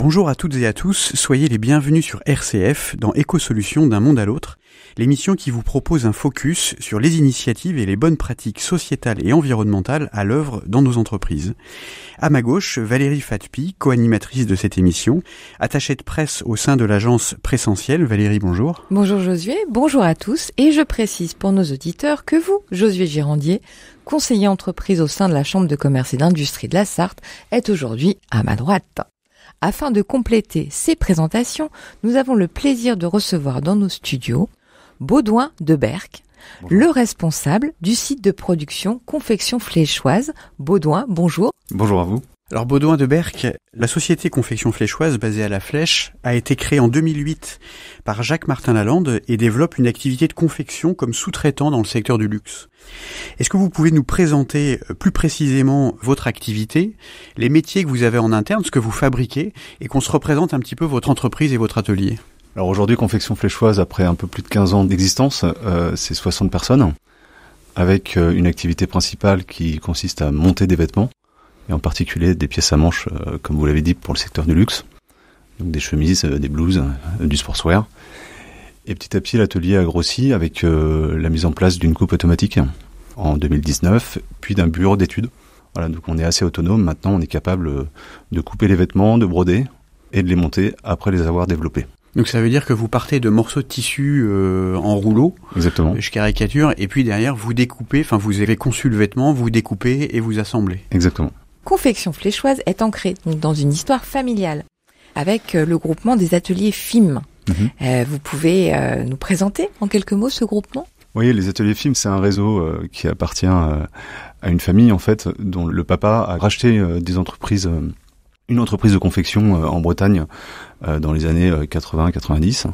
Bonjour à toutes et à tous, soyez les bienvenus sur RCF dans Éco-Solutions d'un monde à l'autre, l'émission qui vous propose un focus sur les initiatives et les bonnes pratiques sociétales et environnementales à l'œuvre dans nos entreprises. À ma gauche, Valérie Fatpi, co-animatrice de cette émission, attachée de presse au sein de l'agence Pressentiel. Valérie, bonjour. Bonjour Josué, bonjour à tous, et je précise pour nos auditeurs que vous, Josué Girandier, conseiller entreprise au sein de la Chambre de commerce et d'industrie de la Sarthe, êtes aujourd'hui à ma droite. Afin de compléter ces présentations, nous avons le plaisir de recevoir dans nos studios Baudouin de Berck, le responsable du site de production Confection Fléchoise. Baudouin, bonjour. Bonjour à vous. Alors Baudouin de Berck, la société Confection Fléchoise basée à La Flèche a été créée en 2008 par Jacques-Martin Lalande et développe une activité de confection comme sous-traitant dans le secteur du luxe. Est-ce que vous pouvez nous présenter plus précisément votre activité, les métiers que vous avez en interne, ce que vous fabriquez, et qu'on se représente un petit peu votre entreprise et votre atelier? Alors aujourd'hui, Confection Fléchoise, après un peu plus de 15 ans d'existence, c'est 60 personnes, avec une activité principale qui consiste à monter des vêtements, et en particulier des pièces à manches, comme vous l'avez dit, pour le secteur du luxe, donc des chemises, des blouses, du sportswear. Et petit à petit, l'atelier a grossi avec la mise en place d'une coupe automatique en 2019, puis d'un bureau d'études. Voilà, donc on est assez autonome. Maintenant, on est capable de couper les vêtements, de broder et de les monter après les avoir développés. Donc ça veut dire que vous partez de morceaux de tissu en rouleau. Exactement. Je caricature, et puis derrière, vous découpez, enfin vous avez conçu le vêtement, vous découpez et vous assemblez. Exactement. Confection Fléchoise est ancrée donc dans une histoire familiale, avec le groupement des ateliers FIM. Vous pouvez nous présenter en quelques mots ce groupement ? Oui, les ateliers FIM, c'est un réseau qui appartient à une famille en fait, dont le papa a racheté des entreprises, une entreprise de confection en Bretagne dans les années 80-90,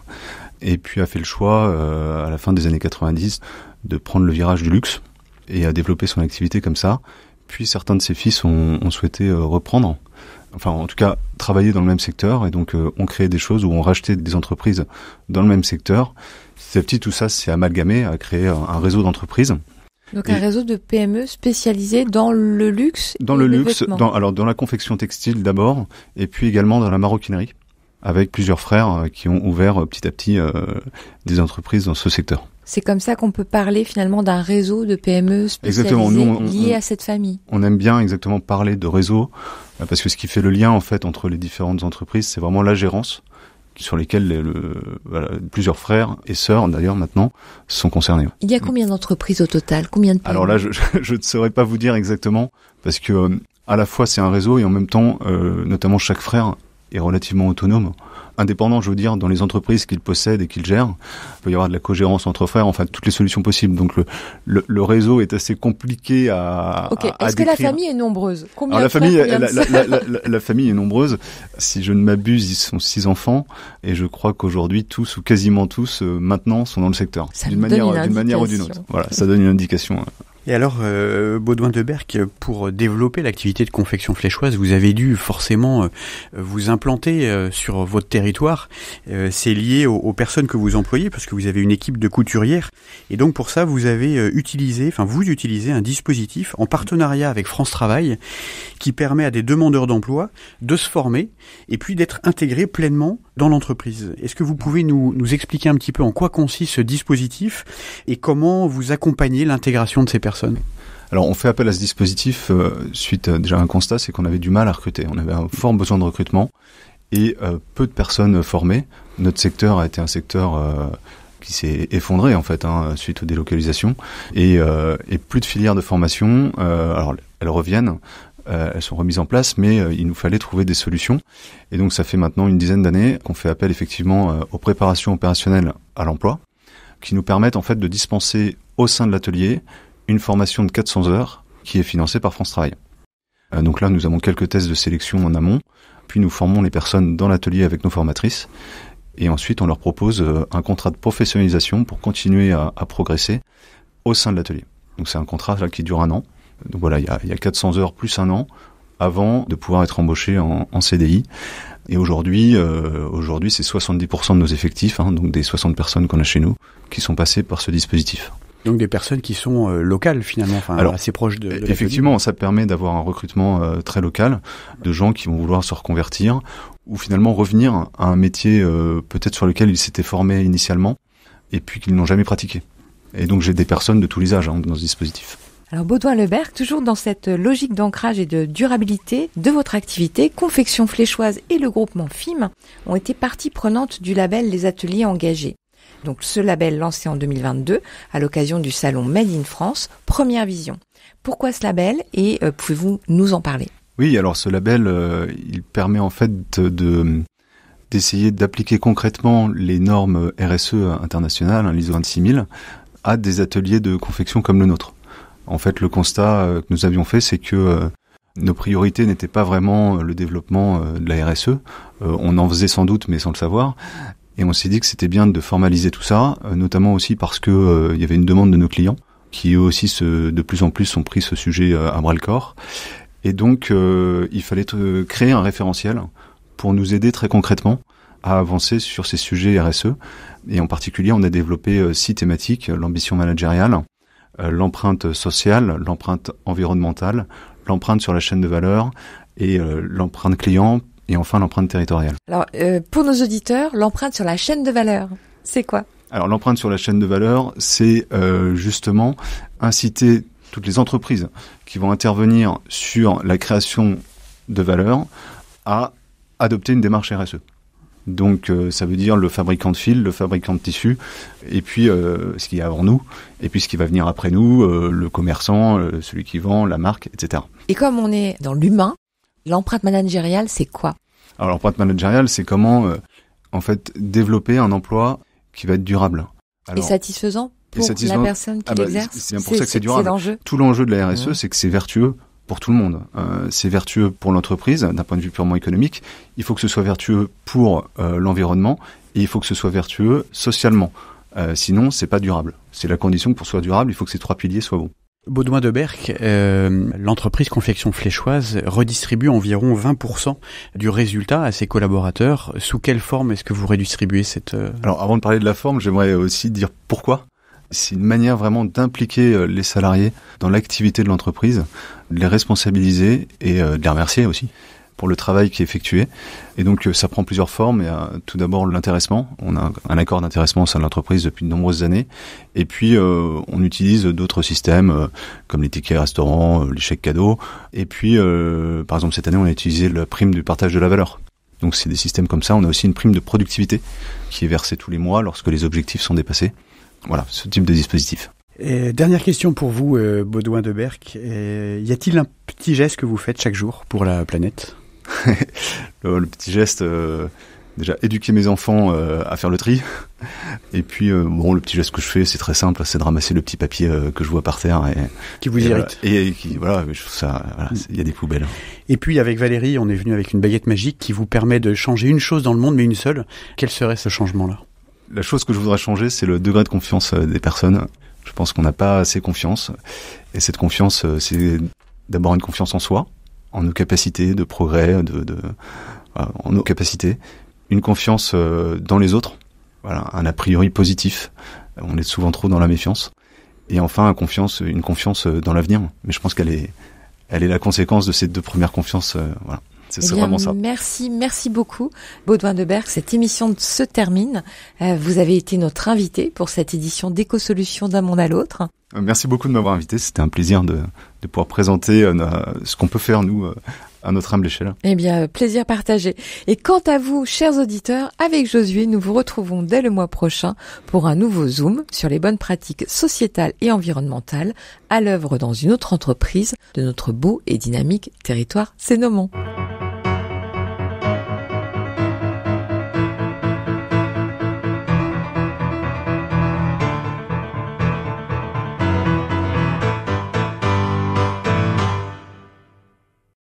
et puis a fait le choix à la fin des années 90 de prendre le virage du luxe et a développé son activité comme ça. Puis certains de ses fils ont souhaité reprendre, enfin en tout cas travailler dans le même secteur, et donc ont créé des choses ou ont racheté des entreprises dans le même secteur. Petit à petit, tout ça s'est amalgamé à créer un réseau d'entreprises. Donc un réseau de PME spécialisé dans le luxe. Dans le luxe, dans la confection textile d'abord, et puis également dans la maroquinerie, avec plusieurs frères qui ont ouvert petit à petit des entreprises dans ce secteur. C'est comme ça qu'on peut parler finalement d'un réseau de PME spécialisé lié à cette famille. On aime bien exactement parler de réseau, parce que ce qui fait le lien en fait entre les différentes entreprises, c'est vraiment la gérance, sur lesquelles plusieurs frères et sœurs d'ailleurs maintenant sont concernés. Il y a combien d'entreprises au total ? Combien de PME ? Alors là, je ne saurais pas vous dire exactement, parce que à la fois c'est un réseau et en même temps, notamment chaque frère est relativement autonome. Indépendant, je veux dire, dans les entreprises qu'il possède et qu'il gère. Il peut y avoir de la cogérance entre frères, enfin toutes les solutions possibles. Donc le réseau est assez compliqué à Est-ce que la famille est nombreuse ? Combien de la famille est nombreuse. Si je ne m'abuse, ils sont 6 enfants, et je crois qu'aujourd'hui tous ou quasiment tous maintenant sont dans le secteur, d'une manière ou d'une autre. Voilà, ça donne une indication. Et alors, Baudouin de Berck, pour développer l'activité de confection fléchoise, vous avez dû forcément vous implanter sur votre territoire. C'est lié aux personnes que vous employez, parce que vous avez une équipe de couturières. Et donc pour ça, vous utilisez un dispositif en partenariat avec France Travail qui permet à des demandeurs d'emploi de se former et puis d'être intégrés pleinement dans l'entreprise. Est-ce que vous pouvez nous expliquer un petit peu en quoi consiste ce dispositif et comment vous accompagnez l'intégration de ces personnes ? Alors on fait appel à ce dispositif suite déjà à un constat, c'est qu'on avait du mal à recruter. On avait un fort besoin de recrutement et peu de personnes formées. Notre secteur a été un secteur qui s'est effondré en fait suite aux délocalisations et plus de filières de formation. Alors elles reviennent. Elles sont remises en place, mais il nous fallait trouver des solutions. Et donc ça fait maintenant une dizaine d'années qu'on fait appel effectivement aux préparations opérationnelles à l'emploi, qui nous permettent en fait de dispenser au sein de l'atelier une formation de 400 heures qui est financée par France Travail. Donc là, nous avons quelques tests de sélection en amont, puis nous formons les personnes dans l'atelier avec nos formatrices, et ensuite on leur propose un contrat de professionnalisation pour continuer à progresser au sein de l'atelier. Donc c'est un contrat là, qui dure 1 an. Donc voilà, il y a 400 heures plus 1 an avant de pouvoir être embauché en CDI. Et aujourd'hui, c'est 70% de nos effectifs, donc des 60 personnes qu'on a chez nous, qui sont passées par ce dispositif. Donc des personnes qui sont locales finalement, alors, assez proches de effectivement, ça permet d'avoir un recrutement très local, de gens qui vont vouloir se reconvertir ou finalement revenir à un métier peut-être sur lequel ils s'étaient formés initialement et puis qu'ils n'ont jamais pratiqué. Et donc j'ai des personnes de tous les âges dans ce dispositif. Alors Baudouin Leberg, toujours dans cette logique d'ancrage et de durabilité de votre activité, Confection Fléchoise et le groupement FIM ont été partie prenante du label Les Ateliers Engagés. Donc ce label lancé en 2022 à l'occasion du salon Made in France, Première Vision. Pourquoi ce label et pouvez-vous nous en parler ? Oui, alors ce label, il permet en fait d'essayer d'appliquer concrètement les normes RSE internationales, l'ISO 26000, à des ateliers de confection comme le nôtre. En fait, le constat que nous avions fait, c'est que nos priorités n'étaient pas vraiment le développement de la RSE. On en faisait sans doute, mais sans le savoir. Et on s'est dit que c'était bien de formaliser tout ça, notamment aussi parce que il y avait une demande de nos clients, qui eux aussi de plus en plus ont pris ce sujet à bras-le-corps. Et donc, il fallait créer un référentiel pour nous aider très concrètement à avancer sur ces sujets RSE. Et en particulier, on a développé 6 thématiques: l'ambition managériale, l'empreinte sociale, l'empreinte environnementale, l'empreinte sur la chaîne de valeur et l'empreinte client et enfin l'empreinte territoriale. Alors, pour nos auditeurs, l'empreinte sur la chaîne de valeur, c'est quoi ? Alors, l'empreinte sur la chaîne de valeur, c'est justement inciter toutes les entreprises qui vont intervenir sur la création de valeur à adopter une démarche RSE. Donc ça veut dire le fabricant de fil, le fabricant de tissu, et puis ce qu'il y a avant nous, et puis ce qui va venir après nous, le commerçant, celui qui vend, la marque, etc. Et comme on est dans l'humain, l'empreinte managériale, c'est quoi ? Alors l'empreinte managériale, c'est comment en fait développer un emploi qui va être durable. Alors, et satisfaisant pour la personne qui l'exerce. C'est pour ça que c'est durable. C'est l'enjeu. Tout l'enjeu de la RSE, c'est que c'est vertueux pour tout le monde. C'est vertueux pour l'entreprise, d'un point de vue purement économique. Il faut que ce soit vertueux pour l'environnement et il faut que ce soit vertueux socialement. Sinon, c'est pas durable. C'est la condition que pour que ce soit durable, il faut que ces 3 piliers soient bons. Baudouin de Berck, l'entreprise Confection Fléchoise redistribue environ 20% du résultat à ses collaborateurs. Sous quelle forme est-ce que vous redistribuez cette... Alors, avant de parler de la forme, j'aimerais aussi dire pourquoi. C'est une manière vraiment d'impliquer les salariés dans l'activité de l'entreprise, de les responsabiliser et de les remercier aussi pour le travail qui est effectué. Et donc ça prend plusieurs formes. Il y a tout d'abord l'intéressement. On a un accord d'intéressement au sein de l'entreprise depuis de nombreuses années. Et puis on utilise d'autres systèmes comme les tickets restaurants, les chèques cadeaux. Et puis par exemple cette année on a utilisé la prime du partage de la valeur. Donc c'est des systèmes comme ça. On a aussi une prime de productivité qui est versée tous les mois lorsque les objectifs sont dépassés. Voilà, ce type de dispositif. Et dernière question pour vous, Baudouin de Berck. Y a-t-il un petit geste que vous faites chaque jour pour la planète ? Le petit geste, déjà éduquer mes enfants à faire le tri. Et puis, le petit geste que je fais, c'est très simple, c'est de ramasser le petit papier que je vois par terre. Qui vous irrite. Et qui, voilà, je trouve ça, voilà, il y a des poubelles. Et puis, avec Valérie, on est venu avec une baguette magique qui vous permet de changer une chose dans le monde, mais une seule. Quel serait ce changement-là ? La chose que je voudrais changer, c'est le degré de confiance des personnes. Je pense qu'on n'a pas assez confiance. Et cette confiance, c'est d'abord une confiance en soi, en nos capacités de progrès, en nos capacités. Une confiance dans les autres. Voilà, un a priori positif. On est souvent trop dans la méfiance. Et enfin, une confiance dans l'avenir. Mais je pense qu'elle est la conséquence de ces 2 premières confiances. Voilà. C'est vraiment ça. Merci beaucoup, Baudouin de Berck. Cette émission se termine. Vous avez été notre invité pour cette édition d'Éco-Solutions d'un monde à l'autre. Merci beaucoup de m'avoir invité. C'était un plaisir de pouvoir présenter ce qu'on peut faire, nous, à notre humble échelle. Eh bien, plaisir partagé. Et quant à vous, chers auditeurs, avec Josué, nous vous retrouvons dès le mois prochain pour un nouveau Zoom sur les bonnes pratiques sociétales et environnementales à l'œuvre dans une autre entreprise de notre beau et dynamique territoire Cénomont.